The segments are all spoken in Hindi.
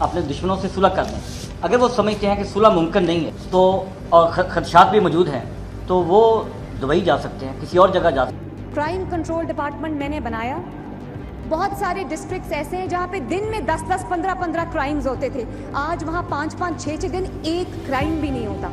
अपने दुश्मनों से सुलह कर लें। अगर वो समझते हैं कि सुलह मुमकिन नहीं है तो और खदशात भी मौजूद हैं तो वो दुबई जा सकते हैं, किसी और जगह जा सकते हैं। क्राइम कंट्रोल डिपार्टमेंट मैंने बनाया। बहुत सारे डिस्ट्रिक्ट्स ऐसे हैं जहाँ पे दिन में 10-10, 15-15 क्राइम्स होते थे। आज वहाँ 5-5, 6-6 दिन एक क्राइम भी नहीं होता।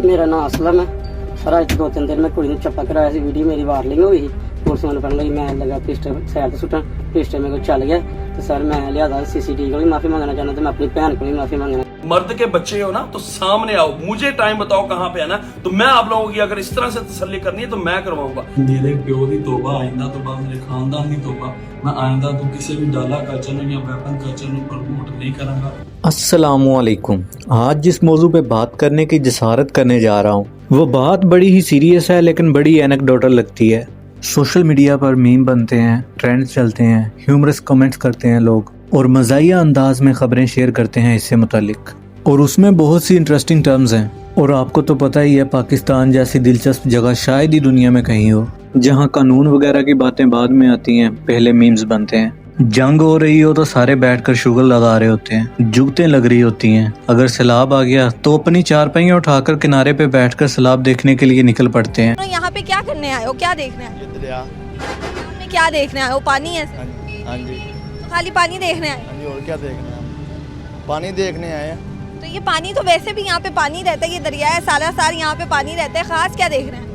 मेरा नाम असलम है। सर अज 2-3 दिन मैं कुड़ी चप्पा कराया सी, वीडियो मेरी वार्निंग हुई थी। पुलिस मैंने पढ़ लगी, मैं लगा पिस्टल सैड सुटन, पिस्टल मेरे को चल गया। तो सर मैं लिहाजा CCTV को भी माफ़ी मांगना चाहता, तो मैं अपनी भैन को भी माफ़ी मांगना। मर्द के बच्चे हो ना तो सामने आओ, मुझे टाइम बताओ कहाँ पे आना, तो मैं आप लोगों की अगर इस तरह से तसल्ली करनी है तो मैं करवाऊंगा। मेरे प्यो दी तौबा, आइंदा तो बाद मेरे खानदान दी तौबा, मैं आइंदा तो किसी भी डाला कल्चर या वेपन कल्चर को प्रमोट नहीं करूंगा। अस्सलामुअलैकुम। आज जिस मौजू पे बात करने की जसारत करने जा रहा हूँ वो बात बड़ी ही सीरियस है लेकिन बड़ी एनेक्डोटल लगती है। सोशल मीडिया पर मीम बनते हैं, ट्रेंड्स चलते हैं, ह्यूमरस कमेंट्स करते हैं लोग और मज़ाहिया अंदाज में खबरें शेयर करते हैं इससे मुतालिक, और उसमें बहुत सी इंटरेस्टिंग टर्म्स हैं। और आपको तो पता ही है पाकिस्तान जैसी दिलचस्प जगह शायद ही दुनिया में कहीं हो जहां कानून वगैरह की बातें बाद में आती हैं, पहले मीम्स बनते हैं। जंग हो रही हो तो सारे बैठकर शुगर लगा रहे होते हैं, जुगतें लग रही होती हैं। अगर सैलाब आ गया तो अपनी चारपाइयाँ उठाकर किनारे पे बैठकर सैलाब देखने के लिए निकल पड़ते हैं। तो यहाँ पे क्या करने आए हो, क्या देखने आए हो? दरिया में क्या देखने आए हो? पानी है? हाँ जी। तो खाली पानी देखने आए? हाँ जी, और क्या देखने आए? पानी देखने आए हैं। तो ये पानी तो वैसे भी यहाँ पे पानी रहता है, ये दरिया है, सारा साल यहाँ पे पानी रहता है। खास क्या देख रहे हैं?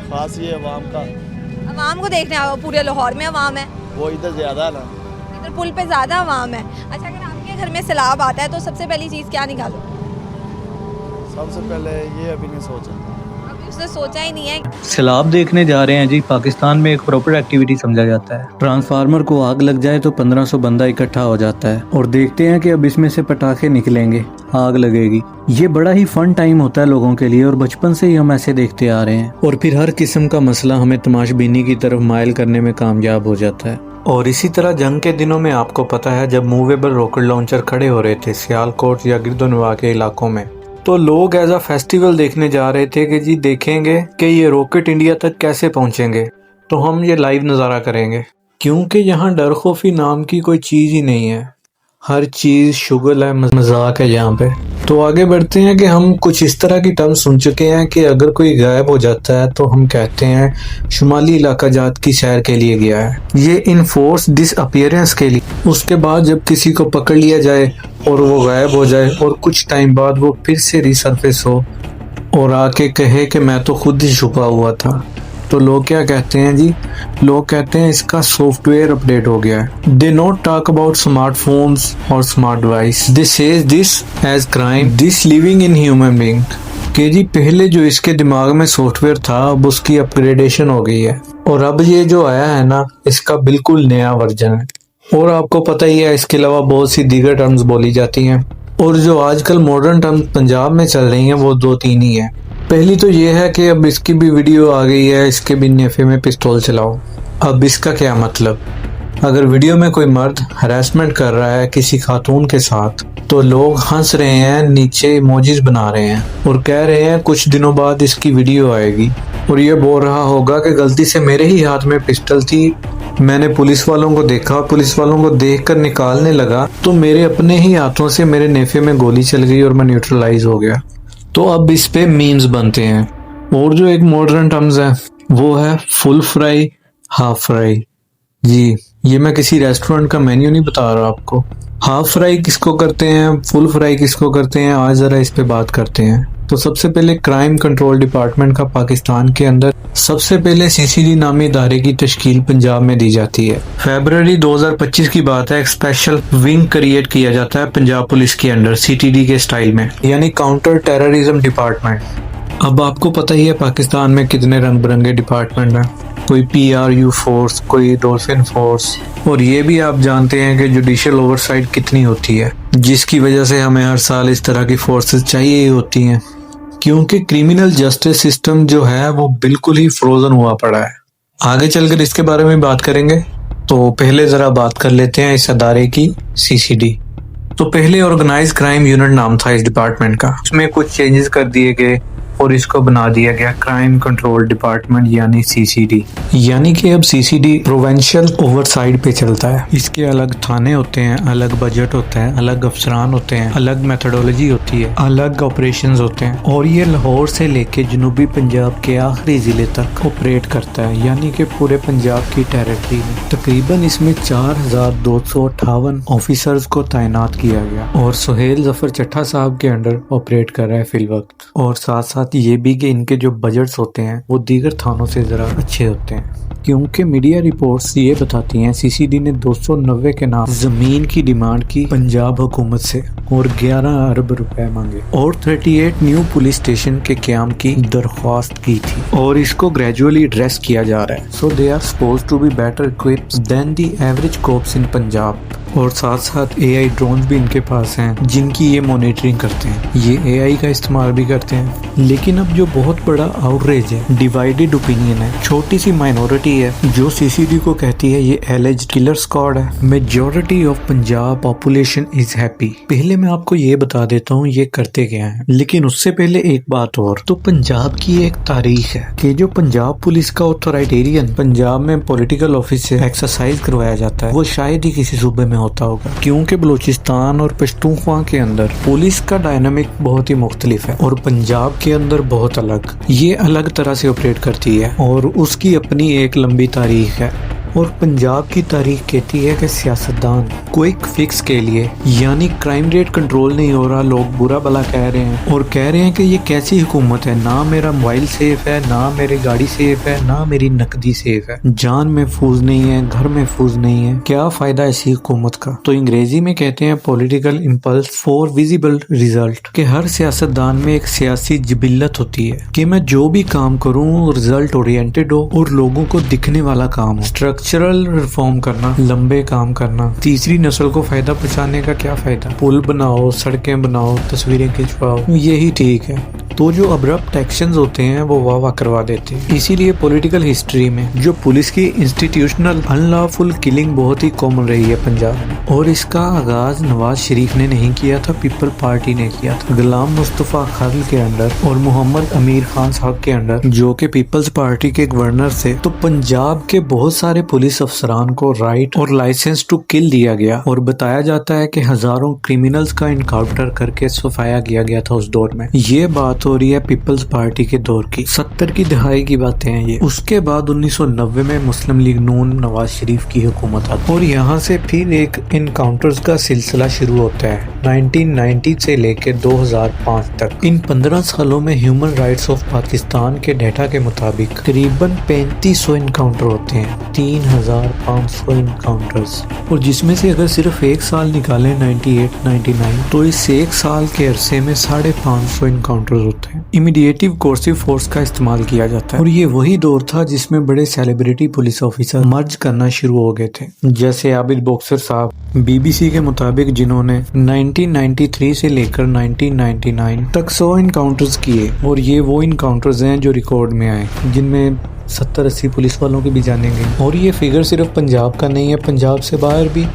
खास ये अवाम का, अवाम को देखने आए हो? पूरे लाहौर में अवाम है? वो इधर ज्यादा है ना, इधर पुल पे ज्यादा अवाम है। अच्छा, अगर आपके घर में सैलाब आता है तो सबसे पहली चीज क्या निकालो? सबसे पहले ये अभी नहीं सोचा, अभी उसने सोचा ही नहीं है। सैलाब देखने जा रहे हैं जी। पाकिस्तान में एक प्रॉपर एक्टिविटी समझा जाता है। ट्रांसफार्मर को आग लग जाए तो 1500 बंदा इकट्ठा हो जाता है और देखते हैं कि अब इसमें से पटाखे निकलेंगे, आग लगेगी। ये बड़ा ही फन टाइम होता है लोगों के लिए और बचपन से ही हम ऐसे देखते आ रहे हैं। और फिर हर किस्म का मसला हमें तमाशबीनी की तरफ माइल करने में कामयाब हो जाता है। और इसी तरह जंग के दिनों में आपको पता है जब मूवेबल रॉकेट लॉन्चर खड़े हो रहे थे सियालकोट या गिरदोनवा के इलाकों में, तो लोग एज अ फेस्टिवल देखने जा रहे थे कि जी देखेंगे कि ये रॉकेट इंडिया तक कैसे पहुंचेंगे, तो हम ये लाइव नज़ारा करेंगे। क्योंकि यहाँ डर खौफी नाम की कोई चीज़ ही नहीं है, हर चीज़ शुगल है, मजाक है यहाँ पे। तो आगे बढ़ते हैं कि हम कुछ इस तरह की टर्म सुन चुके हैं कि अगर कोई गायब हो जाता है तो हम कहते हैं शुमाली इलाका जात की सैर के लिए गया है, ये इनफोर्स डिसअपीयरेंस के लिए। उसके बाद जब किसी को पकड़ लिया जाए और वो गायब हो जाए और कुछ टाइम बाद वो फिर से रिसर्फेस हो और आके कहे कि मैं तो खुद ही छुपा हुआ था, तो लोग क्या कहते हैं जी? लोग कहते हैं इसका सॉफ्टवेयर अपडेट हो गया है। They not talk about smartphones और smart device, they says this as crime, this living in human being. कि जी पहले जो इसके दिमाग में सॉफ्टवेयर था अब उसकी अपग्रेडेशन हो गई है और अब ये जो आया है ना इसका बिल्कुल नया वर्जन है। और आपको पता ही है इसके अलावा बहुत सी दीगर टर्म्स बोली जाती हैं और जो आजकल मॉडर्न टर्म्स पंजाब में चल रही हैं वो 2-3 ही है। पहली तो ये है कि अब इसकी भी वीडियो आ गई है, इसके भी नेफे में पिस्तौल चलाओ। अब इसका क्या मतलब? अगर वीडियो में कोई मर्द हरासमेंट कर रहा है किसी खातून के साथ तो लोग हंस रहे हैं, नीचे इमोजीज बना रहे हैं और कह रहे हैं कुछ दिनों बाद इसकी वीडियो आएगी और ये बोल रहा होगा कि गलती से मेरे ही हाथ में पिस्टल थी, मैंने पुलिस वालों को देखा, पुलिस वालों को देखकर निकालने लगा तो मेरे अपने ही हाथों से मेरे नेफे में गोली चल गई और मैं न्यूट्रलाइज हो गया। तो अब इस पे मीम्स बनते हैं। और जो एक मॉडर्न टर्म्स है वो है फुल फ्राई, हाफ फ्राई। जी ये मैं किसी रेस्टोरेंट का मेन्यू नहीं बता रहा आपको। हाफ फ्राई किसको करते हैं, फुल फ्राई किसको करते हैं, आज जरा इस पे बात करते हैं। तो सबसे पहले क्राइम कंट्रोल डिपार्टमेंट का पाकिस्तान के अंदर सबसे पहले CCD नामी इदारे की तश्कील पंजाब में दी जाती है। फरवरी 2025 की बात है। एक स्पेशल विंग क्रिएट किया जाता है पंजाब पुलिस के अंडर CTD के स्टाइल में, यानी काउंटर टेररिज्म डिपार्टमेंट। अब आपको पता ही है पाकिस्तान में कितने रंग बिरंगे डिपार्टमेंट हैं, कोई PRU फोर्स, कोई डॉल्फिन फोर्स, और ये भी आप जानते हैं कि जुडिशियल ओवरसाइट कितनी होती है, जिसकी वजह से हमें हर साल इस तरह की फोर्सेस चाहिए ही होती हैं क्योंकि क्रिमिनल जस्टिस सिस्टम जो है वो बिल्कुल ही फ्रोजन हुआ पड़ा है। आगे चलकर इसके बारे में बात करेंगे, तो पहले जरा बात कर लेते हैं इस अदारे की CCD। तो पहले ऑर्गेनाइज क्राइम यूनिट नाम था इस डिपार्टमेंट का, उसमें कुछ चेंजेस कर दिए गए और इसको बना दिया गया क्राइम कंट्रोल डिपार्टमेंट यानी सीसीडी। यानी कि अब सीसीडी प्रोविंशियल ओवरसाइड पे चलता है। इसके अलग थाने होते हैं, अलग बजट होता है, अलग अफसरान होते हैं, अलग मेथोडोलॉजी होती है, अलग ऑपरेशंस होते हैं और ये लाहौर से लेके जनूबी पंजाब के आखिरी जिले तक ऑपरेट करता है, यानी कि पूरे पंजाब की टेरिटरी में। तकरीबन इसमें 4258 ऑफिसर्स को तैनात किया गया और सुहेल जफर चट्टा साहब के अंडर ऑपरेट कर रहा है फिल वक्त। और साथ साथ ये भी कि इनके जो बजट्स होते हैं वो दीगर थानों से ज़रा अच्छे होते हैं, क्योंकि मीडिया रिपोर्ट्स ये बताती हैं सीसीडी ने 290 के नाम जमीन की डिमांड की पंजाब हुकूमत से और 11 अरब रुपए मांगे और 38 न्यू पुलिस स्टेशन के क़याम की दरख्वास्त की थी और इसको ग्रेजुअली एड्रेस किया जा रहा है। So they are supposed to be better equipped than the average cops in Punjab. और साथ साथ एआई ड्रोन्स भी इनके पास हैं जिनकी ये मॉनिटरिंग करते हैं, ये एआई का इस्तेमाल भी करते हैं। लेकिन अब जो बहुत बड़ा आउटरेज है, डिवाइडेड ओपिनियन है, छोटी सी माइनॉरिटी है जो सीसीडी को कहती है ये एलिज्ड किलर स्क्वाड है। Majority of Punjab population is happy. पहले मैं आपको ये बता देता हूँ ये करते क्या है, लेकिन उससे पहले एक बात और। तो पंजाब की एक तारीख है कि जो पंजाब पुलिस का ऑथोराइटेरियन पंजाब में पॉलिटिकल ऑफिस से एक्सरसाइज करवाया जाता है वो शायद ही किसी सूबे में होता होगा, क्योंकि बलूचिस्तान और पश्तूनख्वा के अंदर पुलिस का डायनामिक बहुत ही मुख्तलिफ है और पंजाब के अंदर बहुत अलग। ये अलग तरह से ऑपरेट करती है और उसकी अपनी एक लंबी तारीख है। और पंजाब की तारीख कहती है कि सियासतदान क्विक फिक्स के लिए, यानी क्राइम रेट कंट्रोल नहीं हो रहा, लोग बुरा भला कह रहे हैं और कह रहे हैं कि ये कैसी हुकूमत है, ना मेरा मोबाइल सेफ है, ना मेरी गाड़ी सेफ है, ना मेरी नकदी सेफ है, जान महफूज नहीं है, घर महफूज नहीं है, क्या फायदा ऐसी हुकूमत का। तो अंग्रेजी में कहते हैं political impulse for visible result, कि हर सियासतदान में एक सियासी जिबिल्लत होती है कि मैं जो भी काम करूँ रिजल्ट ओरिएंटेड हो और लोगों को दिखने वाला काम हो। स्ट्रक्चरल रिफॉर्म करना, लंबे काम करना, तीसरी नस्ल को फायदा पहुंचाने का क्या फायदा, पुल बनाओ, सड़कें बनाओ, तस्वीरें खिंचवाओ, यही ठीक है। तो जो अब्रप्ट एक्शंस होते हैं वो वाह वाह करवा देते हैं। इसीलिए पॉलिटिकल हिस्ट्री में जो पुलिस की इंस्टीट्यूशनल अनलॉफुल किलिंग बहुत ही कॉमन रही है पंजाब में, और इसका आगाज नवाज शरीफ ने नहीं किया था, पीपल पार्टी ने किया था गुलाम मुस्तफा खान के अंडर और मोहम्मद अमीर खान साहब के अंडर, जो कि पीपल्स पार्टी के गवर्नर थे। तो पंजाब के बहुत सारे पुलिस अफसरान को राइट और लाइसेंस टू किल दिया गया और बताया जाता है कि हजारों क्रिमिनल्स का इनकाउंटर करके सफाया किया गया था उस दौर में। ये बात हो रही है पीपल्स पार्टी के दौर की, 70 की दहाई की बातें हैं ये। उसके बाद 1990 में मुस्लिम लीग नून नवाज शरीफ की हुकूमत आती और यहाँ से फिर एक इनकाउंटर्स का सिलसिला शुरू होता है 1990 से लेकर 2005 तक। इन 15 सालों में ह्यूमन राइट्स ऑफ पाकिस्तान के डेटा के मुताबिक करीबन 3500 इनकाउंटर होते हैं, 3500 इनकाउंटर्स, और जिसमें से अगर सिर्फ एक साल निकालें 98-99 तो इस एक साल के अरसे में 550 इनकाउंटर्स होते हैं। इमीडिएटिव कोर्सिव फोर्स का इस्तेमाल किया जाता है और ये वही दौर था जिसमें बड़े सेलिब्रिटी पुलिस ऑफिसर मर्ज करना शुरू हो गए थे, जैसे आबिद बॉक्सर साहब बीबीसी के मुताबिक जिन्होंने 1993 से लेकर 1999 तक 100 इनकाउंटर्स किए, और ये वो इनकाउंटर्स हैं जो रिकॉर्ड में आए जिनमें 70-80 पुलिस वालों की भी जाने गई। और ये फिगर सिर्फ पंजाब का नहीं है, पंजाब से बाहर भी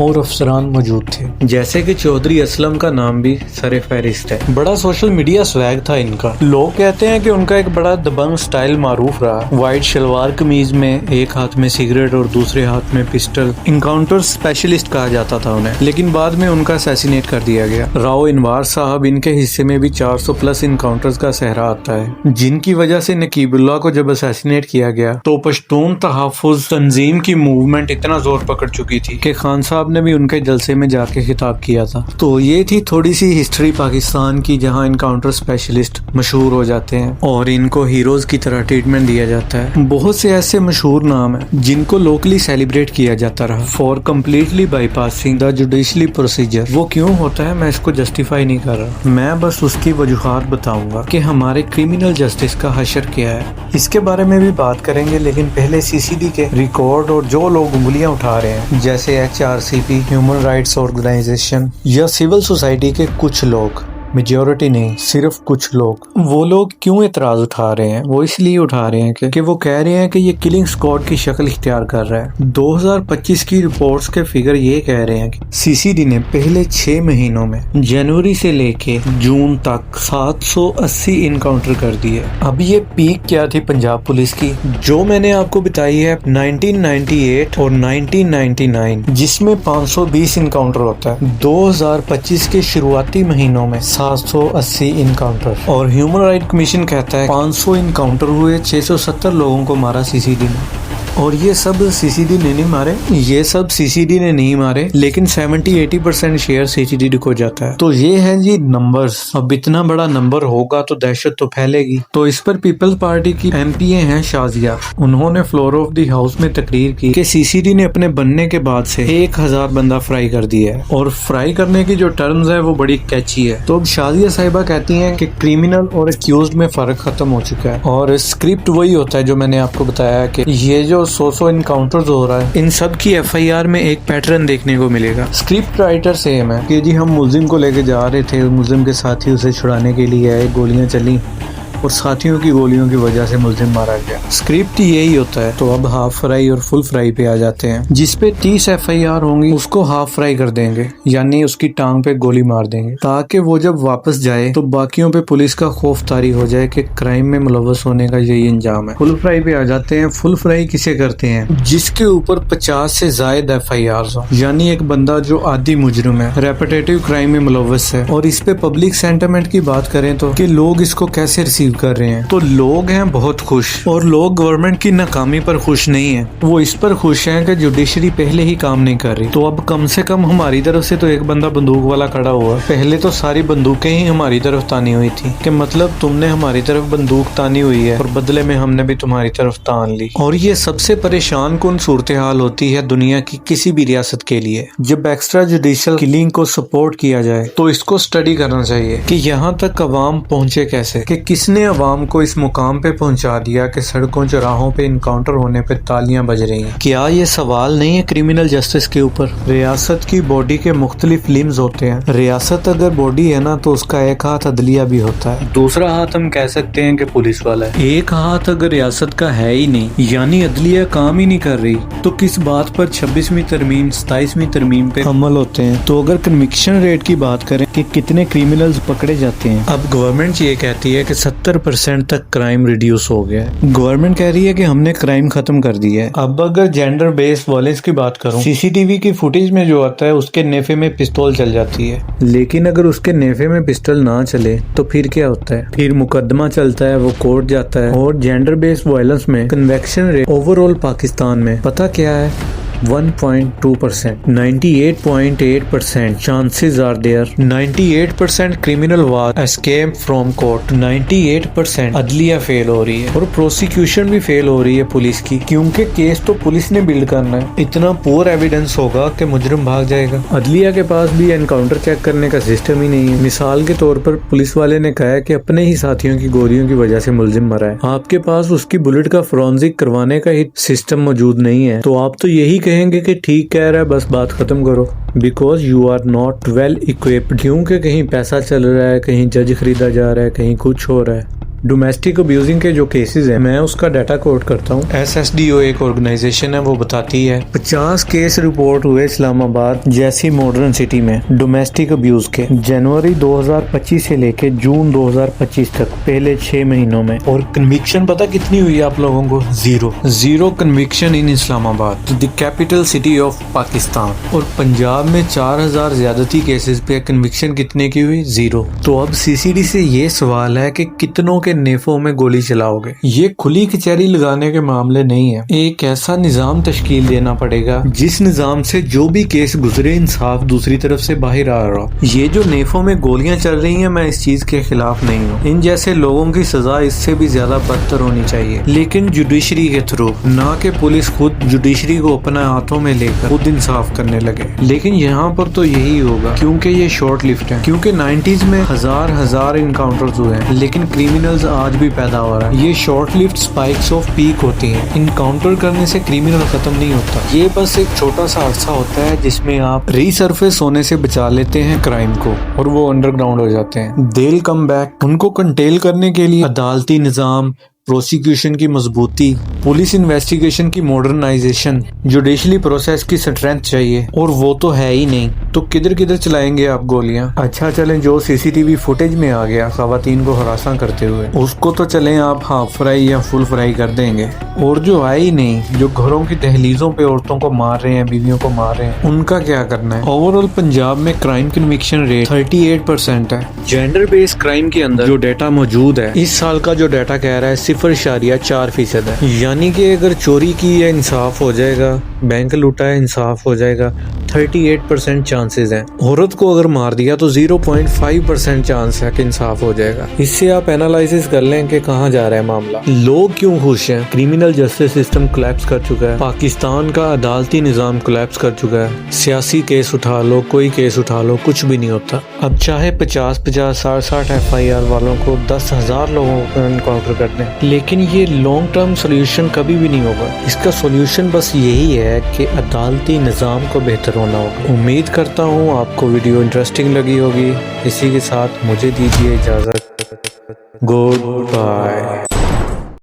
और अफसरान मौजूद थे, जैसे कि चौधरी असलम का नाम भी सरे फहरिस्त है। बड़ा सोशल मीडिया स्वैग था इनका। लोग कहते हैं कि उनका एक बड़ा दबंग स्टाइल मारूफ रहा, वाइट शलवार कमीज में, एक हाथ में सिगरेट और दूसरे हाथ में पिस्टल। इनकाउंटर स्पेशलिस्ट कहा जाता था उन्हें, लेकिन बाद में उनका असैसिनेट कर दिया गया। राव इनवार साहब, इनके हिस्से में भी 400 प्लस इनकाउंटर्स का सहरा आता है, जिनकी वजह से नकीबुल्लाह को जब असैसिनेट किया गया तो पश्तून तहफ़्फ़ुज़ तंजीम की मूवमेंट इतना जोर पकड़ चुकी थी कि खान साहब ने भी उनके जलसे में जाके खिताब किया था। तो ये थी थोड़ी सी हिस्ट्री पाकिस्तान की, जहां इनकाउंटर स्पेशलिस्ट मशहूर हो जाते हैं और इनको हीरोज की तरह ट्रीटमेंट दिया जाता है। बहुत से ऐसे मशहूर नाम हैं जिनको लोकली सेलिब्रेट किया जाता रहा for completely bypassing the judicially procedure. वो क्यों होता है मैं इसको जस्टिफाई नहीं कर रहा, मैं बस उसकी वजूहात बताऊंगा कि हमारे क्रिमिनल जस्टिस का हशर क्या है। इसके बारे में भी बात करेंगे, लेकिन पहले सीसीडी के रिकॉर्ड और जो लोग उंगलियां उठा रहे हैं, जैसे HRCP, ह्यूमन राइट्स ऑर्गेनाइजेशन या सिविल सोसाइटी के कुछ लोग, मेजॉरिटी नहीं, सिर्फ कुछ लोग। वो लोग क्यों एतराज उठा रहे हैं? वो इसलिए उठा रहे हैं कि वो कह रहे हैं कि ये किलिंग स्क्वाड की शक्ल इख्तियार कर रहा है। 2025 की रिपोर्ट्स के फिगर ये कह रहे हैं कि सीसीडी ने पहले 6 महीनों में जनवरी से लेके जून तक 780 इनकाउंटर कर दिए। अब ये पीक क्या थी पंजाब पुलिस की, जो मैंने आपको बताई है 1998 और 1999, जिसमें 520 इनकाउंटर होता है। 2025 के शुरुआती महीनों में 780 इनकाउंटर, और ह्यूमन राइट कमीशन कहता है 500 इनकाउंटर हुए, 670 लोगों को मारा सीसीडी ने। और ये सब सीसीडी ने नहीं मारे, ये सब सीसीडी ने नहीं मारे, लेकिन 70-80% शेयर सीसीडी को जाता है। तो ये है जी नंबर्स। अब इतना बड़ा नंबर होगा तो दहशत तो फैलेगी। तो इस पर पीपल्स पार्टी की एमपीए हैं शाजिया, उन्होंने फ्लोर ऑफ द हाउस में तकरीर की कि सीसीडी ने अपने बनने के बाद से 1000 बंदा फ्राई कर दिया है, और फ्राई करने की जो टर्म्स है वो बड़ी कैची है। तो अब शाजिया साहिबा कहती हैं कि क्रिमिनल और एक्यूज्ड में फर्क खत्म हो चुका है, और स्क्रिप्ट वही होता है जो मैंने आपको बताया कि ये जो 100 इनकाउंटर्स हो रहा है, इन सब की एफआईआर में एक पैटर्न देखने को मिलेगा। स्क्रिप्ट राइटर सेम है कि जी हम मुल्जिम को लेके जा रहे थे, मुल्जिम के साथी उसे छुड़ाने के लिए आए, गोलियां चली और साथियों की गोलियों की वजह से मुल्जिम मारा गया। स्क्रिप्ट यही होता है। तो अब हाफ फ्राई और फुल फ्राई पे आ जाते हैं। जिसपे 30 एफआईआर होंगी उसको हाफ फ्राई कर देंगे, यानी उसकी टांग पे गोली मार देंगे, ताकि वो जब वापस जाए तो बाकियों पे पुलिस का खौफ तारी हो जाए कि क्राइम में मुलव्वस होने का यही अंजाम है। फुल फ्राई पे आ जाते हैं। फुल फ्राई किसे करते हैं? जिसके ऊपर 50 से ज्यादा एफआईआर हो, यानी एक बंदा जो आदी मुजरिम है, रेपिटेटिव क्राइम में मुलव्वस है। और इस पे पब्लिक सेंटिमेंट की बात करें तो कि लोग इसको कैसे रिसीव कर रहे हैं, तो लोग हैं बहुत खुश, और लोग गवर्नमेंट की नाकामी पर खुश नहीं है। वो इस पर खुश हैं कि जुडिशरी पहले ही काम नहीं कर रही। तो अब कम से कम हमारी तरफ से तो एक बंदा बंदूक वाला खड़ा हुआ। पहले तो सारी बंदूकें ही हमारी तरफ तानी हुई थी कि मतलब तुमने हमारी तरफ बंदूक तानी हुई है और बदले में हमने भी तुम्हारी तरफ तान ली। और ये सबसे परेशान कुन सूरत हाल होती है दुनिया की किसी भी रियासत के लिए। जब एक्स्ट्रा जुडिशियल किलिंग को सपोर्ट किया जाए तो इसको स्टडी करना चाहिए कि यहाँ तक अवाम पहुँचे कैसे, कि किसने अवाम को इस मुकाम पे पहुंचा दिया कि सड़कों चौराहों पे इनकाउंटर होने पे तालियां बज रही हैं। क्या ये सवाल नहीं है क्रिमिनल जस्टिस के ऊपर? रियासत की बॉडी के मुख्तलिफ लिम्स होते हैं। रियासत अगर बॉडी है ना तो उसका एक हाथ अदलिया भी होता है, दूसरा हाथ हम कह सकते हैं कि पुलिस वाला है। एक हाथ अगर रियासत का है ही नहीं, यानी अदलिया काम ही नहीं कर रही, तो किस बात पर 26वीं तरमीम 27वीं तरमीम पे अमल होते हैं? तो अगर कन्विक्शन रेट की बात करें कि कितने क्रिमिनल्स पकड़े जाते हैं, अब गवर्नमेंट ये कहती है कि 70% तक क्राइम रिड्यूस हो गया है। गवर्नमेंट कह रही है कि हमने क्राइम खत्म कर दिया है। अब अगर जेंडर बेस्ड वायलेंस की बात करूं, सीसीटीवी की फुटेज में जो आता है उसके नेफे में पिस्तौल चल जाती है, लेकिन अगर उसके नेफे में पिस्टल ना चले तो फिर क्या होता है? फिर मुकदमा चलता है, वो कोर्ट जाता है। और जेंडर बेस्ड वायलेंस में कन्वेक्शन रेट ओवरऑल पाकिस्तान में पता क्या है? 1.2%, 98.8% chances are there, 98% criminal was escape from court, 98% अदलिया फेल हो रही है और प्रोसिक्यूशन भी फेल हो रही है पुलिस की, क्योंकि केस तो पुलिस ने बिल्ड करना है। इतना पुअर एविडेंस होगा कि मुजरिम भाग जाएगा। अदलिया के पास भी एनकाउंटर चेक करने का सिस्टम ही नहीं है। मिसाल के तौर पर पुलिस वाले ने कहा है कि अपने ही साथियों की गोलियों की वजह से मुलजिम मरा है, आपके पास उसकी बुलेट का फोरेंसिक करवाने का ही सिस्टम मौजूद नहीं है, तो आप तो यही कहेंगे कि ठीक कह रहा है, बस बात खत्म करो, because you are not well equipped. क्योंकि कहीं पैसा चल रहा है, कहीं जज खरीदा जा रहा है, कहीं कुछ हो रहा है। डोमेस्टिक अब्यूजिंग के जो केसेस हैं, मैं उसका डाटा कोट करता हूँ। SSDO एक ऑर्गेनाइजेशन है, वो बताती है 50 केस रिपोर्ट हुए इस्लामाबाद जैसी मॉडर्न सिटी में डोमेस्टिक अब्यूज के, जनवरी 2025 से लेके जून 2025 तक, पहले 6 महीनों में। और कन्विक्शन पता कितनी हुई आप लोगों को? Zero conviction in Islamabad, the capital city of Pakistan. और पंजाब में 4000 ज्यादती केसेस पे कन्विक्शन कितने की हुई? 0। तो अब CCD से ये सवाल है कि कितनों के नेफों में गोली चलाओगे? ये खुली कचहरी लगाने के मामले नहीं है। एक ऐसा निजाम तश्कील देना पड़ेगा जिस निजाम से जो भी केस गुजरे इंसाफ दूसरी तरफ से बाहर आ रहा हो। ये जो नेफों में गोलियां चल रही हैं, मैं इस चीज के खिलाफ नहीं हूँ। इन जैसे लोगों की सजा इससे भी ज्यादा बदतर होनी चाहिए, लेकिन जुडिशरी के थ्रू, ना कि पुलिस खुद जुडिशरी को अपने हाथों में लेकर खुद इंसाफ करने लगे। लेकिन यहाँ पर तो यही होगा, क्योंकि ये शॉर्ट लिफ्ट है, क्योंकि 90s में हजार इनकाउंटर्स हुए हैं, लेकिन क्रिमिनल्स आज भी पैदा हो रहा है। ये short lived spikes off peak होती हैं। इनकाउंटर करने से क्रिमिनल खत्म नहीं होता, ये बस एक छोटा सा अरसा होता है जिसमें आप रीसर्फेस होने से बचा लेते हैं क्राइम को और वो अंडरग्राउंड हो जाते हैं। They will come back. उनको कंटेल करने के लिए अदालती निज़ाम, प्रोसिक्यूशन की मजबूती, पुलिस इन्वेस्टिगेशन की मॉडर्नाइजेशन, जुडिशली प्रोसेस की स्ट्रेंथ चाहिए, और वो तो है ही नहीं। तो किधर किधर चलाएंगे आप गोलियां? अच्छा चलें, जो सीसीटीवी फुटेज में आ गया खवातीन को हरासा करते हुए, उसको तो चलें आप हाफ फ्राई या फुल फ्राई कर देंगे। और जो है ही नहीं, जो घरों की दहलीजों पे औरतों को मार रहे हैं, बीवियों को मार रहे हैं, उनका क्या करना है? ओवरऑल पंजाब में क्राइम कन्विक्शन रेट 38% है। जेंडर बेस्ड क्राइम के अंदर जो डाटा मौजूद है, इस साल का जो डाटा कह रहा है 0.4% है। यानी कि अगर चोरी की है इंसाफ हो जाएगा, बैंक लूटा है इंसाफ हो जाएगा, 38% चांसेस हैं। औरत को अगर मार दिया तो 0.5% चांस है कि इंसाफ हो जाएगा। इससे आप एनालिसिस कर लें कि कहाँ जा रहा है मामला। लोग क्यों खुश हैं? क्रिमिनल जस्टिस सिस्टम कोलैप्स कर चुका है, पाकिस्तान का अदालती निज़ाम कोलैप्स कर चुका है। सियासी केस उठा लो, कोई केस उठा लो, कुछ भी नहीं होता। अब चाहे 50-50, 60-60 FIR वालों को 10,000 लोगों को एनकाउंटर कर दें, लेकिन ये लॉन्ग टर्म सोल्यूशन कभी भी नहीं होगा। इसका सोल्यूशन बस यही है कि अदालती निज़ाम को बेहतर होना होगा। उम्मीद करता हूँ आपको वीडियो इंटरेस्टिंग लगी होगी। इसी के साथ मुझे दीजिए इजाज़त। Good bye.